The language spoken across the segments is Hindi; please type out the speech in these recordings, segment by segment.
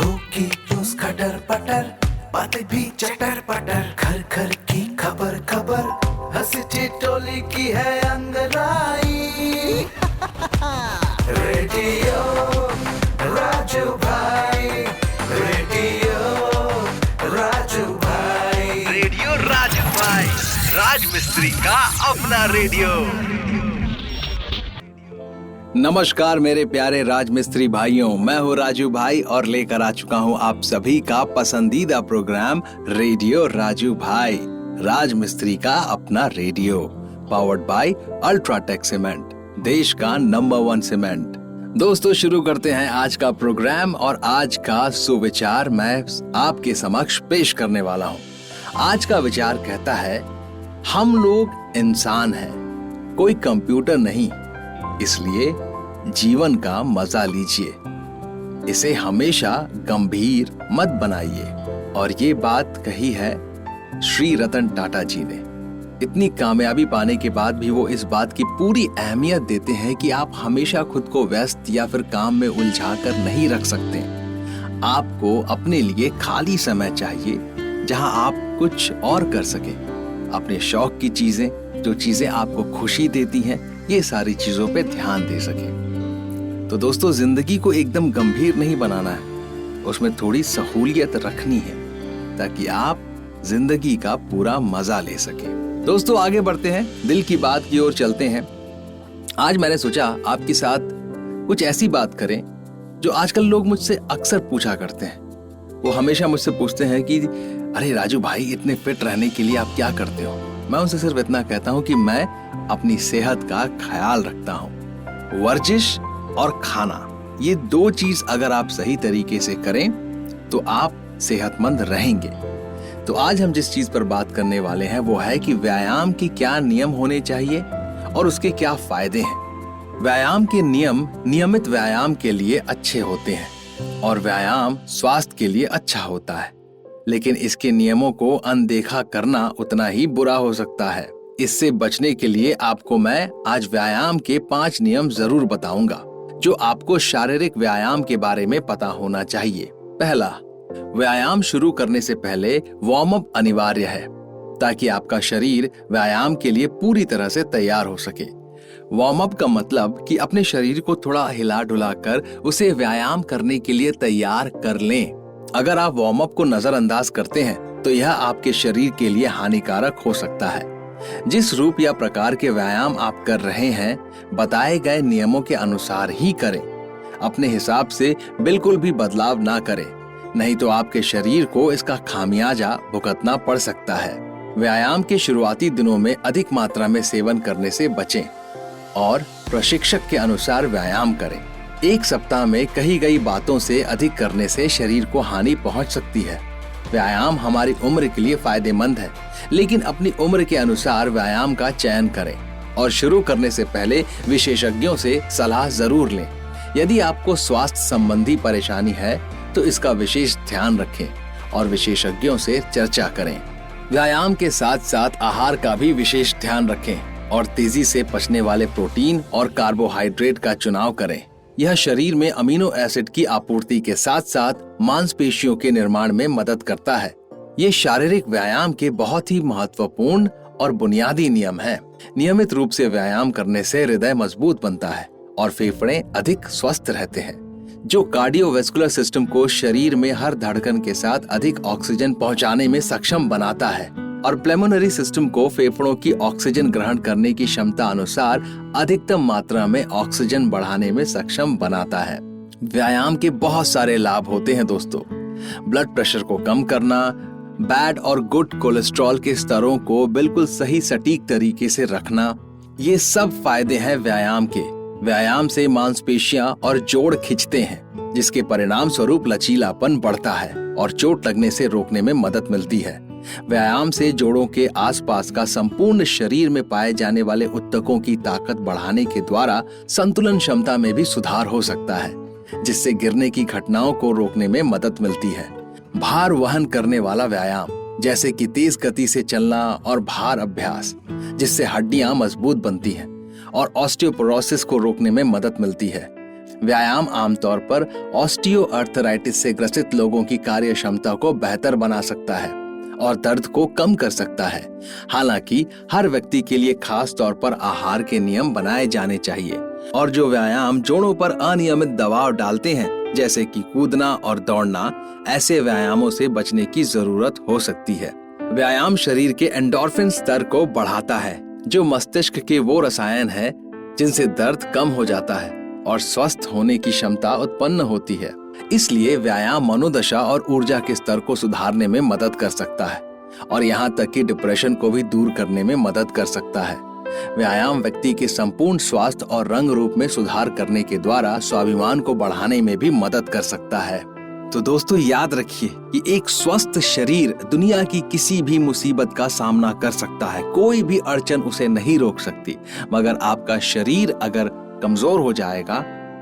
होगी रोज खटर पटर, बातें भी चटर पटर, घर घर की खबर खबर, हंसी ठिठोली की है अंगड़ाई। रेडियो राजू भाई, रेडियो राजू भाई, रेडियो राजू भाई, राज मिस्त्री का अपना रेडियो। नमस्कार मेरे प्यारे राज मिस्त्री भाइयों, मैं हूँ राजू भाई और लेकर आ चुका हूँ आप सभी का पसंदीदा प्रोग्राम रेडियो राजू भाई, राज मिस्त्री का अपना radio, powered by UltraTech cement, देश का नंबर 1 सीमेंट। दोस्तों, शुरू करते हैं आज का प्रोग्राम और आज का सुविचार मैं आपके समक्ष पेश करने वाला हूँ। आज का विचार कहता है, हम लोग इंसान हैं, कोई कंप्यूटर नहीं, इसलिए जीवन का मजा लीजिए, इसे हमेशा गंभीर मत बनाइए। और ये बात कही है श्री रतन टाटा जी ने। इतनी कामयाबी पाने के बाद भी वो इस बात की पूरी अहमियत देते हैं कि आप हमेशा खुद को व्यस्त या फिर काम में उलझा कर नहीं रख सकते। आपको अपने लिए खाली समय चाहिए जहां आप कुछ और कर सके, अपने शौक की चीजें, जो चीजें आपको खुशी देती हैं, ये सारी चीजों पे ध्यान दे सके। तो दोस्तों, जिंदगी को एकदम गंभीर नहीं बनाना है, उसमें थोड़ी सहूलियत रखनी है ताकि आप जिंदगी का पूरा मजा ले सके। दोस्तों, आगे बढ़ते हैं, दिल की बात की ओर चलते हैं। आज मैंने सोचा आपके साथ कुछ ऐसी बात करें जो आजकल लोग मुझसे अक्सर पूछा करते हैं। वो हमेशा मुझसे पूछते हैं कि अरे राजू भाई, इतने फिट रहने के लिए आप क्या करते हो? मैं उनसे सिर्फ इतना कहता हूं कि मैं अपनी सेहत का ख्याल रखता हूं। वर्जिश और खाना, ये 2 चीज अगर आप सही तरीके से करें तो आप सेहतमंद रहेंगे। तो आज हम जिस चीज पर बात करने वाले हैं वो है कि व्यायाम के क्या नियम होने चाहिए और उसके क्या फायदे हैं। व्यायाम के नियम नियमित व्यायाम के लिए अच्छे होते हैं और व्यायाम स्वास्थ्य के लिए अच्छा होता है, लेकिन इसके नियमों को अनदेखा करना उतना ही बुरा हो सकता है। इससे बचने के लिए आपको मैं आज व्यायाम के 5 नियम जरूर बताऊंगा जो आपको शारीरिक व्यायाम के बारे में पता होना चाहिए। पहला, व्यायाम शुरू करने से पहले वार्म अप अनिवार्य है ताकि आपका शरीर व्यायाम के लिए पूरी तरह से तैयार हो सके। वार्म अप का मतलब कि अपने शरीर को थोड़ा हिला डुला कर उसे व्यायाम करने के लिए तैयार कर लें। अगर आप वार्म अप को नजरअंदाज करते हैं तो यह आपके शरीर के लिए हानिकारक हो सकता है। जिस रूप या प्रकार के व्यायाम आप कर रहे हैं, बताए गए नियमों के अनुसार ही करें। अपने हिसाब से बिल्कुल भी बदलाव ना करें, नहीं तो आपके शरीर को इसका खामियाजा भुगतना पड़ सकता है। व्यायाम के शुरुआती दिनों में अधिक मात्रा में सेवन करने से बचें और प्रशिक्षक के अनुसार व्यायाम करें। 1 सप्ताह में कही गई बातों से अधिक करने से शरीर को हानि पहुंच सकती है। व्यायाम हमारी उम्र के लिए फायदेमंद है, लेकिन अपनी उम्र के अनुसार व्यायाम का चयन करें और शुरू करने से पहले विशेषज्ञों से सलाह जरूर लें। यदि आपको स्वास्थ्य संबंधी परेशानी है तो इसका विशेष ध्यान रखें और विशेषज्ञों से चर्चा करें। व्यायाम के साथ साथ आहार का भी विशेष ध्यान रखें और तेजी से पचने वाले प्रोटीन और कार्बोहाइड्रेट का चुनाव करें। यह शरीर में अमीनो एसिड की आपूर्ति के साथ साथ मांसपेशियों के निर्माण में मदद करता है। ये शारीरिक व्यायाम के बहुत ही महत्वपूर्ण और बुनियादी नियम हैं। नियमित रूप से व्यायाम करने से हृदय मजबूत बनता है और फेफड़े अधिक स्वस्थ रहते हैं, जो कार्डियोवैस्कुलर सिस्टम को शरीर में हर धड़कन के साथ अधिक ऑक्सीजन पहुंचाने में सक्षम बनाता है और प्लेमोनरी सिस्टम को फेफड़ों की ऑक्सीजन ग्रहण करने की क्षमता अनुसार अधिकतम मात्रा में ऑक्सीजन बढ़ाने में सक्षम बनाता है। व्यायाम के बहुत सारे लाभ होते हैं दोस्तों। ब्लड प्रेशर को कम करना, बैड और गुड कोलेस्ट्रॉल के स्तरों को बिल्कुल सही सटीक तरीके से रखना, ये सब फायदे हैं व्यायाम के। व्यायाम से मांसपेशियां और जोड़ खिंचते हैं, जिसके परिणाम स्वरूप लचीलापन बढ़ता है और चोट लगने से रोकने में मदद मिलती है। व्यायाम से जोड़ों के आसपास का संपूर्ण शरीर में पाए जाने वाले ऊतकों की ताकत बढ़ाने के द्वारा संतुलन क्षमता में भी सुधार हो सकता है, जिससे गिरने की घटनाओं को रोकने में मदद मिलती है। भार वहन करने वाला व्यायाम, जैसे कि तेज गति से चलना और भार अभ्यास, जिससे हड्डियां मजबूत बनती हैं और ऑस्टियोपोरोसिस को रोकने में मदद मिलती है। व्यायाम आमतौर पर ऑस्टियोआर्थराइटिस से ग्रसित लोगों की कार्य क्षमता को बेहतर बना सकता है और दर्द को कम कर सकता है। हालांकि हर व्यक्ति के लिए खास तौर पर आहार के नियम बनाए जाने चाहिए और जो व्यायाम जोड़ों पर अनियमित दबाव डालते हैं, जैसे कि कूदना और दौड़ना, ऐसे व्यायामों से बचने की जरूरत हो सकती है। व्यायाम शरीर के एंडोर्फिन स्तर को बढ़ाता है, जो मस्तिष्क के वो रसायन है जिनसे दर्द कम हो जाता है और स्वस्थ होने की क्षमता उत्पन्न होती है। इसलिए व्यायाम मनोदशा और ऊर्जा के स्तर को सुधारने में मदद कर सकता है और यहाँ तक कि डिप्रेशन को भी दूर करने में मदद कर सकता है। व्यायाम व्यक्ति के संपूर्ण स्वास्थ्य और रंग रूप में सुधार करने के द्वारा स्वाभिमान को बढ़ाने में भी मदद कर सकता है। तो दोस्तों, याद रखिए कि एक स्वस्थ शरीर दुनिया की किसी भी मुसीबत का सामना कर सकता है। कोई भी अड़चन उसे नहीं रोक सकती, मगर आपका शरीर अगर कमजोर हो जाएगा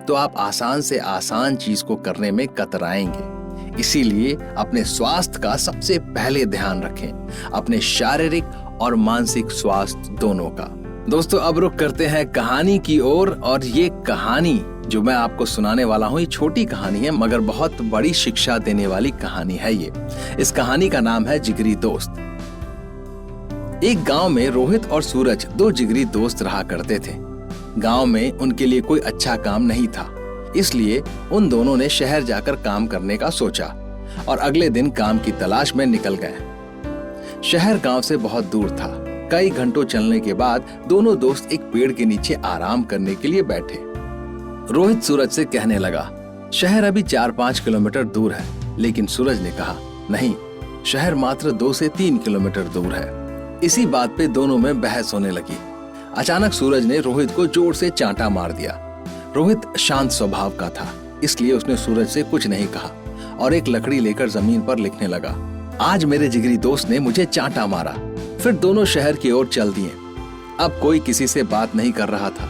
तो आप आसान से आसान चीज को करने में कतराएंगे। इसीलिए अपने स्वास्थ्य का सबसे पहले ध्यान रखें, अपने शारीरिक और मानसिक स्वास्थ्य दोनों का। दोस्तों, अब रुख करते हैं कहानी की ओर और ये कहानी जो मैं आपको सुनाने वाला हूँ, ये छोटी कहानी है मगर बहुत बड़ी शिक्षा देने वाली कहानी है ये। इस कहानी का नाम है जिगरी दोस्त। एक गांव में रोहित और सूरज दो जिगरी दोस्त रहा करते थे। गांव में उनके लिए कोई अच्छा काम नहीं था, इसलिए उन दोनों ने शहर जाकर काम करने का सोचा और अगले दिन काम की तलाश में निकल गए। शहर गांव से बहुत दूर था। कई घंटों चलने के बाद दोनों दोस्त एक पेड़ के नीचे आराम करने के लिए बैठे। रोहित सूरज से कहने लगा, शहर अभी 4-5 किलोमीटर दूर है। लेकिन सूरज ने कहा, नहीं, शहर मात्र 2 से 3 किलोमीटर दूर है। इसी बात पे दोनों में बहस होने लगी। अचानक सूरज ने रोहित को जोर से चांटा मार दिया। रोहित शांत स्वभाव का था, इसलिए उसने सूरज से कुछ नहीं कहा और एक लकड़ी लेकर जमीन पर लिखने लगा, आज मेरे जिगरी दोस्त ने मुझे चांटा मारा। फिर दोनों शहर की ओर चल दिए। अब कोई किसी से बात नहीं कर रहा था।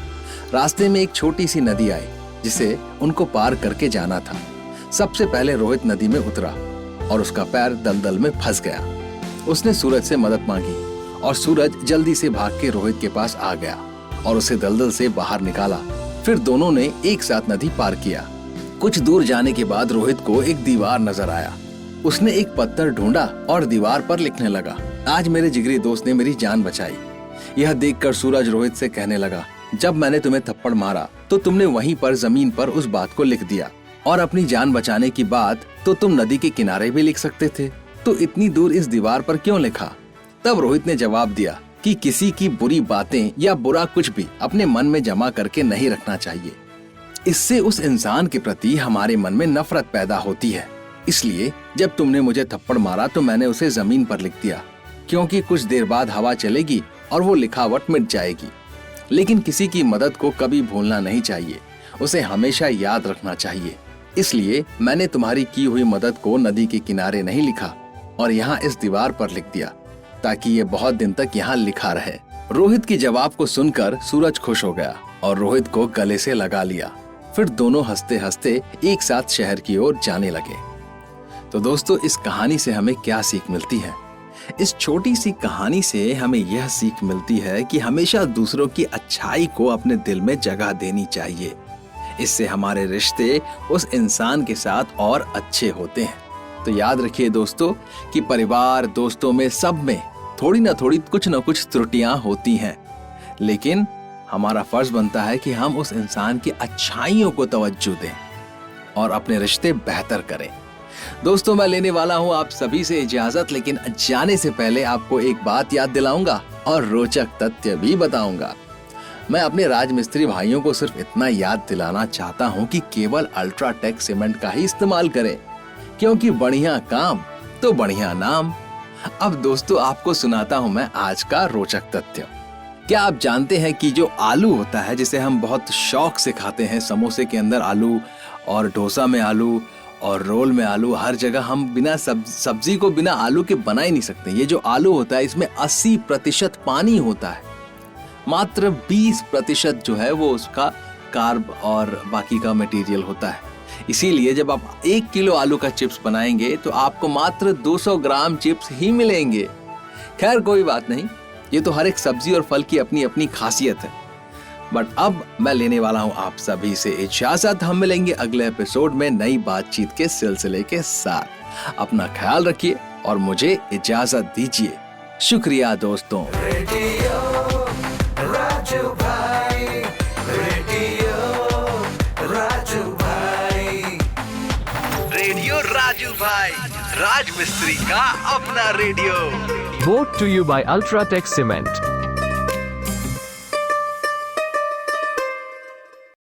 रास्ते में एक छोटी सी नदी आई जिसे उनको पार करके जाना था। सबसे पहले रोहित नदी में उतरा और उसका पैर दलदल में फंस गया। उसने सूरज से मदद मांगी और सूरज जल्दी से भाग के रोहित के पास आ गया और उसे दलदल से बाहर निकाला। फिर दोनों ने एक साथ नदी पार किया। कुछ दूर जाने के बाद रोहित को एक दीवार नजर आया। उसने एक पत्थर ढूंढा और दीवार पर लिखने लगा, आज मेरे जिगरी दोस्त ने मेरी जान बचाई। यह देखकर सूरज रोहित से कहने लगा, जब मैंने तुम्हें थप्पड़ मारा तो तुमने वहीं पर जमीन पर उस बात को लिख दिया और अपनी जान बचाने की बात तो तुम नदी के किनारे भी लिख सकते थे, तो इतनी दूर इस दीवार पर क्यों लिखा? तब रोहित ने जवाब दिया कि किसी की बुरी बातें या बुरा कुछ भी अपने मन में जमा करके नहीं रखना चाहिए। इससे उस इंसान के प्रति हमारे मन में नफरत पैदा होती है। इसलिए जब तुमने मुझे थप्पड़ मारा तो मैंने उसे जमीन पर लिख दिया, क्योंकि कुछ देर बाद हवा चलेगी और वो लिखावट मिट जाएगी। लेकिन किसी की मदद को कभी भूलना नहीं चाहिए, उसे हमेशा याद रखना चाहिए। इसलिए मैंने तुम्हारी की हुई मदद को नदी के किनारे नहीं लिखा और यहाँ इस दीवार पर लिख दिया, ताकि ये बहुत दिन तक यहाँ लिखा रहे। रोहित के जवाब को सुनकर सूरज खुश हो गया और रोहित को गले से लगा लिया। फिर दोनों हंसते हंसते एक साथ शहर की ओर जाने लगे। तो दोस्तों, इस कहानी से हमें क्या सीख मिलती है? इस छोटी सी कहानी से हमें यह सीख मिलती है कि हमेशा दूसरों की अच्छाई को अपने दिल में जगह देनी चाहिए। इससे हमारे रिश्ते उस इंसान के साथ और अच्छे होते हैं। तो याद रखिए दोस्तों कि परिवार, दोस्तों में, सब में थोड़ी ना थोड़ी कुछ ना कुछ त्रुटियां होती हैं, लेकिन हमारा फर्ज बनता है कि हम उस इंसान की अच्छाइयों को तवज्जो दें और अपने रिश्ते बेहतर करें। दोस्तों, मैं लेने वाला हूं आप सभी से इजाजत, लेकिन जाने से पहले आपको एक बात याद दिलाऊंगा और रोचक तथ्य भी बताऊंगा। मैं अपने राजमिस्त्री भाइयों को सिर्फ इतना याद दिलाना चाहता हूं कि केवल अल्ट्राटेक सीमेंट का ही इस्तेमाल करें, क्योंकि बढ़िया काम तो बढ़िया नाम। अब दोस्तों, आपको सुनाता हूं मैं आज का रोचक तथ्य। क्या आप जानते हैं कि जो आलू होता है, जिसे हम बहुत शौक से खाते हैं, समोसे के अंदर आलू और डोसा में आलू और रोल में आलू, हर जगह हम बिना सब्जी को बिना आलू के बना ही नहीं सकते। ये जो आलू होता है इसमें 80% पानी होता है, मात्र 20% जो है वो उसका कार्ब और बाकी का मटेरियल होता है। इसीलिए जब आप 1 किलो आलू का चिप्स बनाएंगे तो आपको मात्र 200 ग्राम चिप्स ही मिलेंगे। खैर कोई बात नहीं, ये तो हर एक सब्जी और फल की अपनी अपनी खासियत है। बट अब मैं लेने वाला हूँ आप सभी से इजाजत। हम मिलेंगे अगले एपिसोड में नई बातचीत के सिलसिले के साथ। अपना ख्याल रखिए और मुझे इजाजत दीजिए। शुक्रिया दोस्तों। रेडियो राजू भाई, रेडियो राजू भाई, रेडियो राजू भाई, राज मिस्त्री का अपना radio. Brought to you by Ultratech Cement.